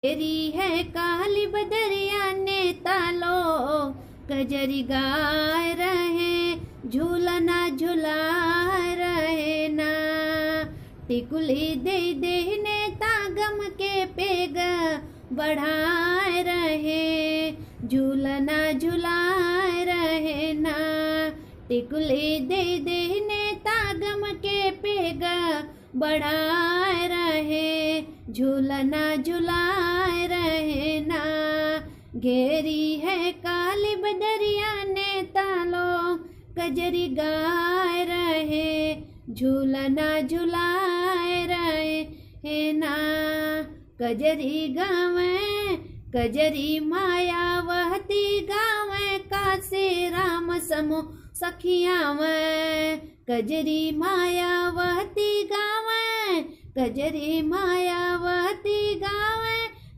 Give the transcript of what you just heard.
तेरी है काली बदरिया ने तालो, कजरी गाय रहे, झूलना झुला रहे ना। टिकुली दे दे ने तागम के पेग बढ़ाए रहे, झूलना झुलाए रहे ना। टिकुली दे दे ने तागम के पेग बढ़ाए रहे, झूलना झुलाए रहे ना। घेरी है काली बदरिया ने तालो, कजरी गाय रहे, झूलना झुलाए रहे ना। कजरी गावे, कजरी मायावती गावे, काशी राम समो सखियावे। कजरी मायावती गावे, कजरी मायावती गावे,